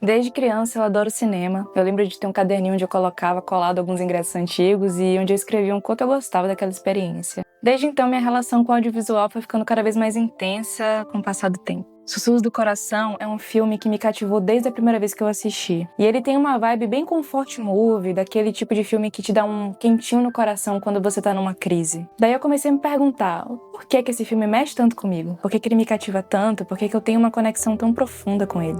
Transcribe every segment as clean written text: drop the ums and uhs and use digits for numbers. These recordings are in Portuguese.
Desde criança eu adoro cinema. Eu lembro de ter um caderninho onde eu colocava colado alguns ingressos antigos e onde eu escrevia um quanto eu gostava daquela experiência. Desde então minha relação com o audiovisual foi ficando cada vez mais intensa com o passar do tempo. Sussurros do Coração é um filme que me cativou desde a primeira vez que eu assisti. E ele tem uma vibe bem comfort movie, daquele tipo de filme que te dá um quentinho no coração quando você tá numa crise. Daí eu comecei a me perguntar, por que esse filme mexe tanto comigo? Por que ele me cativa tanto? Por que eu tenho uma conexão tão profunda com ele?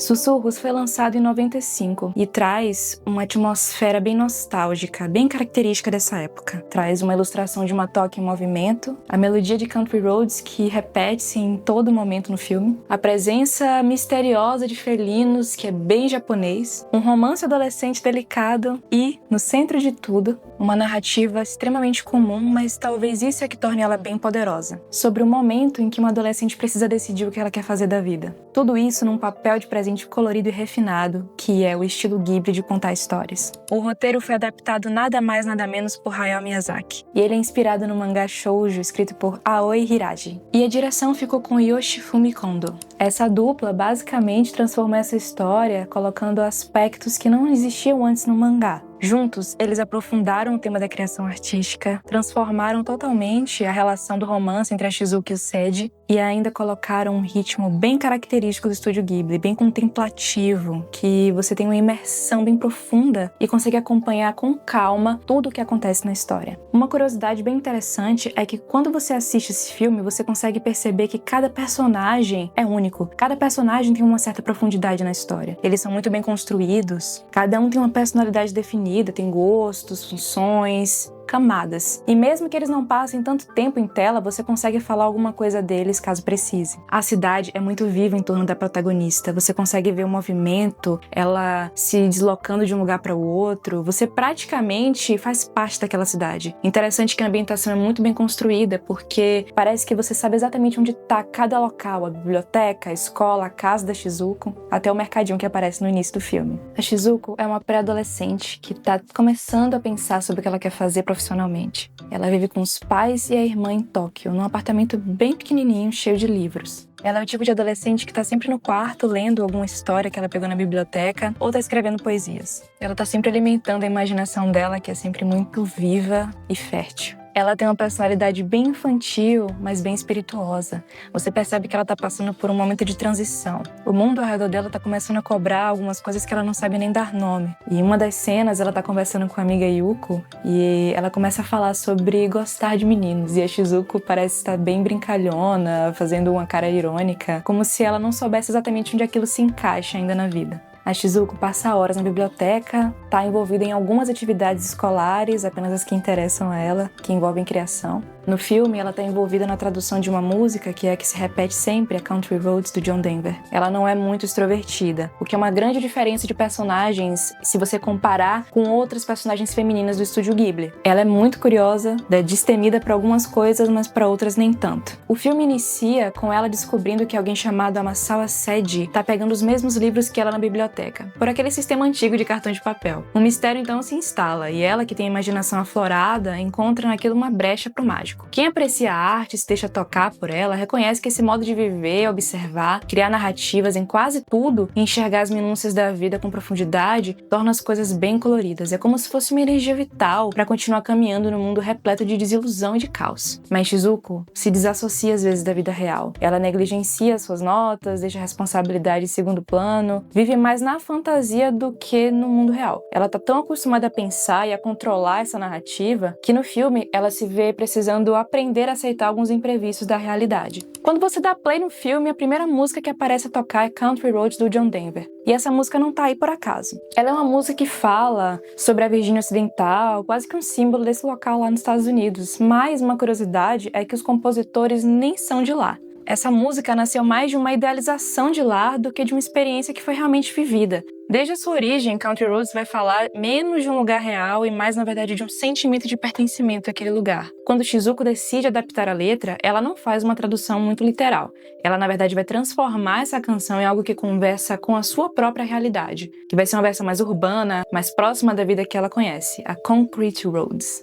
Sussurros foi lançado em 95 e traz uma atmosfera bem nostálgica, bem característica dessa época. Traz uma ilustração de uma toca em movimento, a melodia de Country Roads que repete-se em todo momento no filme, a presença misteriosa de felinos que é bem japonês, um romance adolescente delicado e, no centro de tudo, uma narrativa extremamente comum, mas talvez isso é que torne ela bem poderosa, sobre o momento em que uma adolescente precisa decidir o que ela quer fazer da vida. Tudo isso num papel de presente colorido e refinado, que é o estilo Ghibli de contar histórias. O roteiro foi adaptado nada mais nada menos por Hayao Miyazaki, e ele é inspirado no mangá shoujo escrito por Aoi Hiraji. E a direção ficou com Yoshifumi Kondo. Essa dupla basicamente transformou essa história colocando aspectos que não existiam antes no mangá. Juntos, eles aprofundaram o tema da criação artística, transformaram totalmente a relação do romance entre a Shizuka e o Seiji e ainda colocaram um ritmo bem característico do estúdio Ghibli, bem contemplativo, que você tem uma imersão bem profunda e consegue acompanhar com calma tudo o que acontece na história. Uma curiosidade bem interessante é que quando você assiste esse filme, você consegue perceber que cada personagem é único. Cada personagem tem uma certa profundidade na história. Eles são muito bem construídos, cada um tem uma personalidade definida, tem gostos, funções, camadas. E mesmo que eles não passem tanto tempo em tela, você consegue falar alguma coisa deles caso precise. A cidade é muito viva em torno da protagonista. Você consegue ver o movimento, ela se deslocando de um lugar para o outro. Você praticamente faz parte daquela cidade. Interessante que a ambientação é muito bem construída, porque parece que você sabe exatamente onde está cada local, a biblioteca, a escola, a casa da Shizuko, até o mercadinho que aparece no início do filme. A Shizuko é uma pré-adolescente que está começando a pensar sobre o que ela quer fazer profissionalmente. Ela vive com os pais e a irmã em Tóquio, num apartamento bem pequenininho, cheio de livros. Ela é o tipo de adolescente que tá sempre no quarto, lendo alguma história que ela pegou na biblioteca, ou tá escrevendo poesias. Ela tá sempre alimentando a imaginação dela, que é sempre muito viva e fértil. Ela tem uma personalidade bem infantil, mas bem espirituosa. Você percebe que ela tá passando por um momento de transição. O mundo ao redor dela tá começando a cobrar algumas coisas que ela não sabe nem dar nome. E em uma das cenas, ela tá conversando com a amiga Yuko e ela começa a falar sobre gostar de meninos. E a Shizuko parece estar bem brincalhona, fazendo uma cara irônica, como se ela não soubesse exatamente onde aquilo se encaixa ainda na vida. A Shizuko passa horas na biblioteca, está envolvida em algumas atividades escolares, apenas as que interessam a ela, que envolvem criação. No filme, ela está envolvida na tradução de uma música que é a que se repete sempre, a Country Roads, do John Denver. Ela não é muito extrovertida, o que é uma grande diferença de personagens se você comparar com outras personagens femininas do estúdio Ghibli. Ela é muito curiosa, destemida para algumas coisas, mas para outras nem tanto. O filme inicia com ela descobrindo que alguém chamado Amasawa Seiji está pegando os mesmos livros que ela na biblioteca, por aquele sistema antigo de cartão de papel. Um mistério então se instala, e ela, que tem a imaginação aflorada, encontra naquilo uma brecha pro mágico. Quem aprecia a arte e se deixa tocar por ela, reconhece que esse modo de viver, observar, criar narrativas em quase tudo e enxergar as minúcias da vida com profundidade torna as coisas bem coloridas. É como se fosse uma energia vital para continuar caminhando no mundo repleto de desilusão e de caos. Mas Shizuko se desassocia às vezes da vida real. Ela negligencia suas notas, deixa a responsabilidade em segundo plano, vive mais na fantasia do que no mundo real. Ela tá tão acostumada a pensar e a controlar essa narrativa que no filme ela se vê precisando aprender a aceitar alguns imprevistos da realidade. Quando você dá play no filme, a primeira música que aparece a tocar é Country Roads, do John Denver. E essa música não tá aí por acaso. Ela é uma música que fala sobre a Virgínia Ocidental, quase que um símbolo desse local lá nos Estados Unidos. Mas uma curiosidade é que os compositores nem são de lá. Essa música nasceu mais de uma idealização de lá do que de uma experiência que foi realmente vivida. Desde a sua origem, Country Roads vai falar menos de um lugar real e mais, na verdade, de um sentimento de pertencimento àquele lugar. Quando Shizuko decide adaptar a letra, ela não faz uma tradução muito literal. Ela, na verdade, vai transformar essa canção em algo que conversa com a sua própria realidade, que vai ser uma versão mais urbana, mais próxima da vida que ela conhece, a Concrete Roads.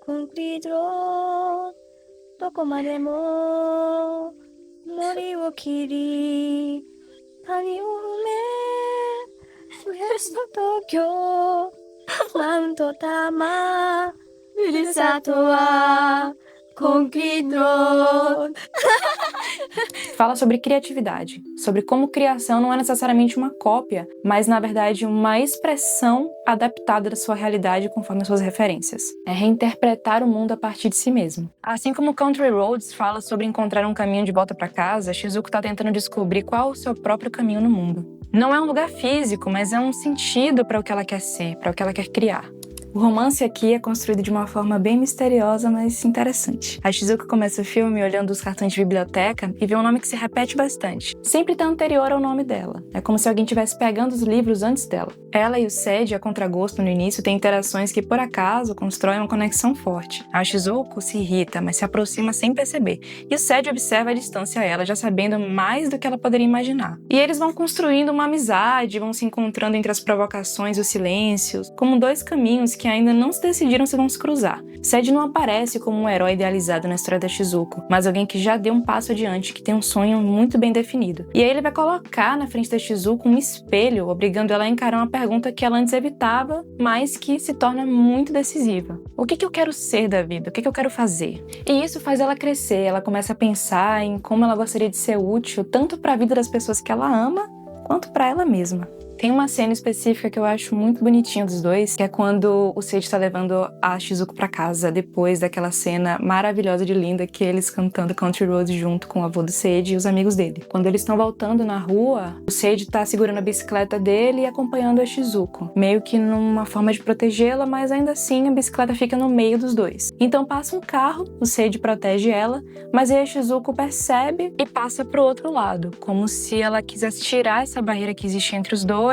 concreto どこまでも森を切り谷を埋め増やす東京マウントタマふるさとはconcreto. Fala sobre criatividade, sobre como criação não é necessariamente uma cópia, mas na verdade uma expressão adaptada da sua realidade conforme as suas referências. É reinterpretar o mundo a partir de si mesmo. Assim como Country Roads fala sobre encontrar um caminho de volta para casa, Shizuko está tentando descobrir qual é o seu próprio caminho no mundo. Não é um lugar físico, mas é um sentido para o que ela quer ser, para o que ela quer criar. O romance aqui é construído de uma forma bem misteriosa, mas interessante. A Shizuko começa o filme olhando os cartões de biblioteca e vê um nome que se repete bastante. Sempre está anterior ao nome dela. É como se alguém estivesse pegando os livros antes dela. Ela e o Seiji, a contragosto no início, têm interações que, por acaso, constroem uma conexão forte. A Shizuko se irrita, mas se aproxima sem perceber. E o Seiji observa a distância a ela, já sabendo mais do que ela poderia imaginar. E eles vão construindo uma amizade, vão se encontrando entre as provocações e os silêncios, como dois caminhos que ainda não se decidiram se vão se cruzar. Seiji não aparece como um herói idealizado na história da Shizuko, mas alguém que já deu um passo adiante, que tem um sonho muito bem definido. E aí ele vai colocar na frente da Shizuko um espelho, obrigando ela a encarar uma pergunta que ela antes evitava, mas que se torna muito decisiva. O que eu quero ser da vida? O que eu quero fazer? E isso faz ela crescer, ela começa a pensar em como ela gostaria de ser útil, tanto para a vida das pessoas que ela ama, quanto para ela mesma. Tem uma cena específica que eu acho muito bonitinha dos dois, que é quando o Seiji tá levando a Shizuko pra casa, depois daquela cena maravilhosa de linda que eles cantando Country Roads junto com o avô do Seiji e os amigos dele. Quando eles estão voltando na rua, o Seiji tá segurando a bicicleta dele e acompanhando a Shizuko, meio que numa forma de protegê-la, mas ainda assim a bicicleta fica no meio dos dois. Então passa um carro, o Seiji protege ela, mas aí a Shizuko percebe e passa pro outro lado, como se ela quisesse tirar essa barreira que existe entre os dois.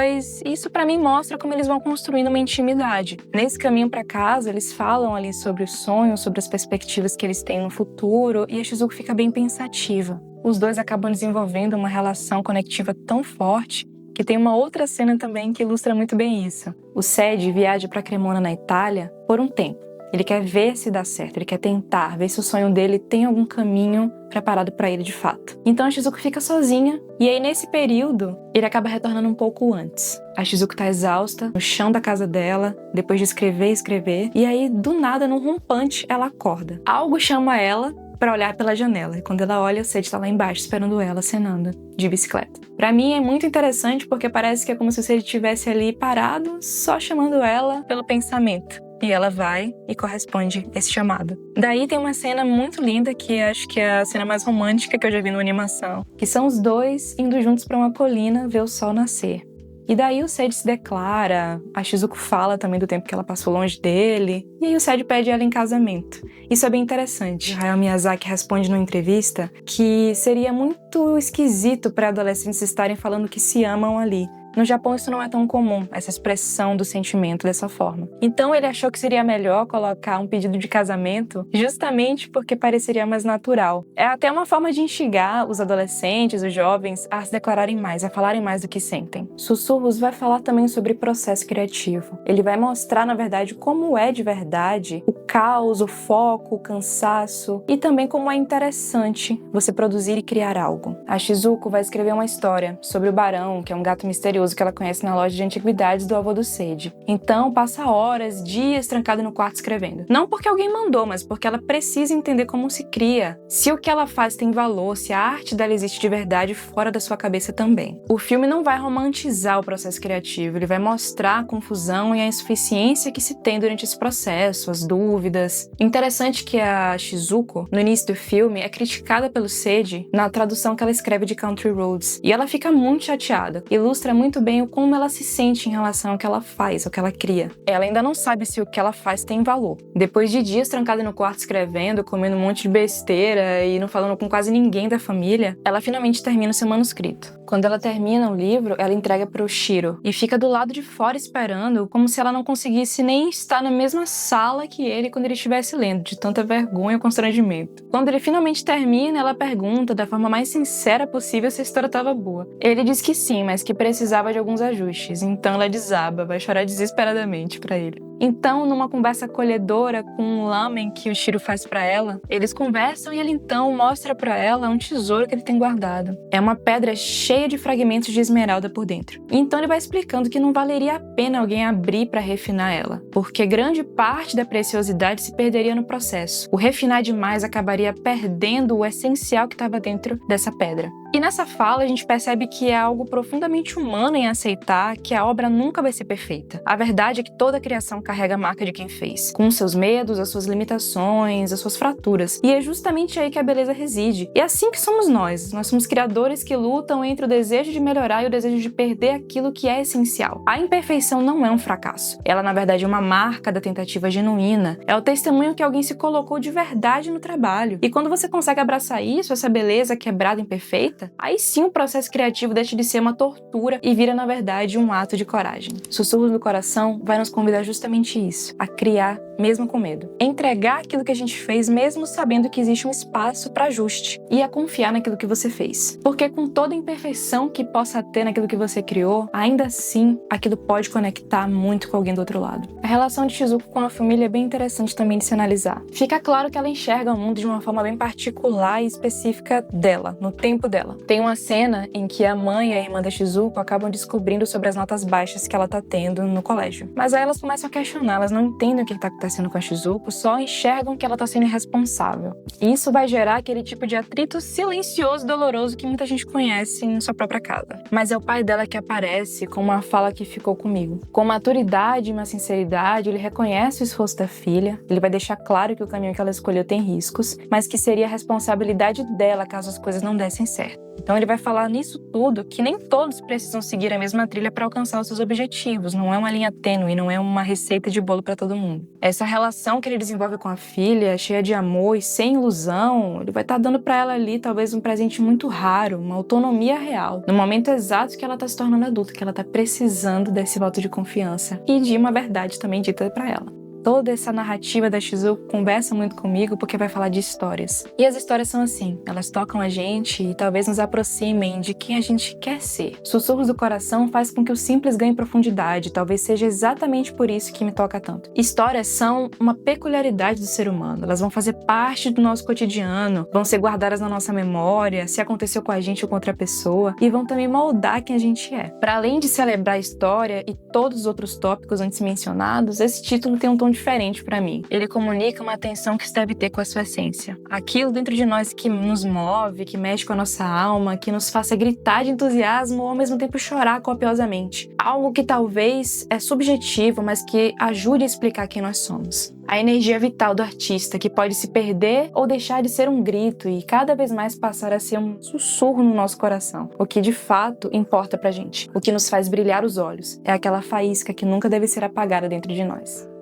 Isso pra mim mostra como eles vão construindo uma intimidade. Nesse caminho pra casa, eles falam ali sobre os sonhos, sobre as perspectivas que eles têm no futuro, e a Shizuko fica bem pensativa. Os dois acabam desenvolvendo uma relação conectiva tão forte que tem uma outra cena também que ilustra muito bem isso. O Seiji viaja pra Cremona, na Itália, por um tempo. Ele quer ver se dá certo, ele quer tentar, ver se o sonho dele tem algum caminho preparado pra ele de fato. Então a Shizuko fica sozinha, e aí nesse período, ele acaba retornando um pouco antes. A Shizuko tá exausta, no chão da casa dela, depois de escrever, e aí do nada, num rompante, ela acorda. Algo chama ela pra olhar pela janela, e quando ela olha, o Seiji tá lá embaixo esperando ela, acenando, de bicicleta. Pra mim é muito interessante porque parece que é como se o Seiji estivesse ali parado, só chamando ela pelo pensamento. E ela vai e corresponde esse chamado. Daí tem uma cena muito linda que acho que é a cena mais romântica que eu já vi numa animação, que são os dois indo juntos pra uma colina ver o sol nascer. E daí o Seiji se declara, a Shizuko fala também do tempo que ela passou longe dele, e aí o Seiji pede ela em casamento. Isso é bem interessante. Hayao Miyazaki responde numa entrevista que seria muito esquisito para adolescentes estarem falando que se amam ali. No Japão isso não é tão comum, essa expressão do sentimento dessa forma. Então ele achou que seria melhor colocar um pedido de casamento justamente porque pareceria mais natural. É até uma forma de instigar os adolescentes, os jovens, a se declararem mais, a falarem mais do que sentem. Sussurros vai falar também sobre processo criativo. Ele vai mostrar, na verdade, como é de verdade o caos, o foco, o cansaço e também como é interessante você produzir e criar algo. A Shizuko vai escrever uma história sobre o Barão, que é um gato misterioso que ela conhece na loja de antiguidades do avô do Seiji. Então passa horas, dias trancada no quarto escrevendo. Não porque alguém mandou, mas porque ela precisa entender como se cria, se o que ela faz tem valor, se a arte dela existe de verdade fora da sua cabeça também. O filme não vai romantizar o processo criativo, ele vai mostrar a confusão e a insuficiência que se tem durante esse processo, as dúvidas. Interessante que a Shizuko, no início do filme, é criticada pelo Seiji na tradução que ela escreve de Country Roads, e ela fica muito chateada. Ilustra muito bem o como ela se sente em relação ao que ela faz, ao que ela cria. Ela ainda não sabe se o que ela faz tem valor. Depois de dias trancada no quarto escrevendo, comendo um monte de besteira e não falando com quase ninguém da família, ela finalmente termina o seu manuscrito. Quando ela termina o livro, ela entrega pro Shiro e fica do lado de fora esperando, como se ela não conseguisse nem estar na mesma sala que ele quando ele estivesse lendo, de tanta vergonha e constrangimento. Quando ele finalmente termina, ela pergunta da forma mais sincera possível se a história estava boa. Ele diz que sim, mas que precisava de alguns ajustes, então ela desaba, vai chorar desesperadamente pra ele. Então, numa conversa acolhedora com um lamen que o Shiro faz pra ela, eles conversam e ele então mostra pra ela um tesouro que ele tem guardado. É uma pedra cheia de fragmentos de esmeralda por dentro. Então ele vai explicando que não valeria a pena alguém abrir pra refinar ela, porque grande parte da preciosidade se perderia no processo. O refinar demais acabaria perdendo o essencial que estava dentro dessa pedra. E nessa fala a gente percebe que é algo profundamente humano em aceitar que a obra nunca vai ser perfeita. A verdade é que toda criação carrega a marca de quem fez, com os seus medos, as suas limitações, as suas fraturas. E é justamente aí que a beleza reside. E é assim que somos nós. Nós somos criadores que lutam entre o desejo de melhorar e o desejo de perder aquilo que é essencial. A imperfeição não é um fracasso. Ela, na verdade, é uma marca da tentativa genuína. É o testemunho que alguém se colocou de verdade no trabalho. E quando você consegue abraçar isso, essa beleza quebrada e imperfeita, aí sim o processo criativo deixa de ser uma tortura e vira, na verdade, um ato de coragem. Sussurros do Coração vai nos convidar justamente isso, a criar mesmo com medo. Entregar aquilo que a gente fez mesmo sabendo que existe um espaço para ajuste e a confiar naquilo que você fez. Porque com toda a imperfeição que possa ter naquilo que você criou, ainda assim, aquilo pode conectar muito com alguém do outro lado. A relação de Shizuko com a família é bem interessante também de se analisar. Fica claro que ela enxerga o mundo de uma forma bem particular e específica dela, no tempo dela. Tem uma cena em que a mãe e a irmã da Shizuko acabam descobrindo sobre as notas baixas que ela tá tendo no colégio. Mas aí elas começam a questionar, elas não entendem o que tá acontecendo com a Shizuko, só enxergam que ela tá sendo irresponsável. E isso vai gerar aquele tipo de atrito silencioso e doloroso que muita gente conhece em sua própria casa. Mas é o pai dela que aparece com uma fala que ficou comigo. Com maturidade e uma sinceridade, ele reconhece o esforço da filha, ele vai deixar claro que o caminho que ela escolheu tem riscos, mas que seria a responsabilidade dela caso as coisas não dessem certo. Então ele vai falar nisso tudo que nem todos precisam seguir a mesma trilha para alcançar os seus objetivos. Não é uma linha tênue, não é uma receita de bolo para todo mundo. Essa relação que ele desenvolve com a filha, cheia de amor e sem ilusão, ele vai estar dando para ela ali talvez um presente muito raro, uma autonomia real, no momento exato que ela está se tornando adulta, que ela está precisando desse voto de confiança e de uma verdade também dita para ela. Toda essa narrativa da Shizuko conversa muito comigo porque vai falar de histórias. E as histórias são assim, elas tocam a gente e talvez nos aproximem de quem a gente quer ser. Sussurros do Coração faz com que o simples ganhe profundidade, talvez seja exatamente por isso que me toca tanto. Histórias são uma peculiaridade do ser humano, elas vão fazer parte do nosso cotidiano, vão ser guardadas na nossa memória, se aconteceu com a gente ou com outra pessoa, e vão também moldar quem a gente é. Para além de celebrar a história e todos os outros tópicos antes mencionados, esse título tem um tom diferente para mim. Ele comunica uma atenção que se deve ter com a sua essência. Aquilo dentro de nós que nos move, que mexe com a nossa alma, que nos faça gritar de entusiasmo ou ao mesmo tempo chorar copiosamente. Algo que talvez é subjetivo, mas que ajude a explicar quem nós somos. A energia vital do artista, que pode se perder ou deixar de ser um grito e cada vez mais passar a ser um sussurro no nosso coração. O que de fato importa pra gente, o que nos faz brilhar os olhos, é aquela faísca que nunca deve ser apagada dentro de nós.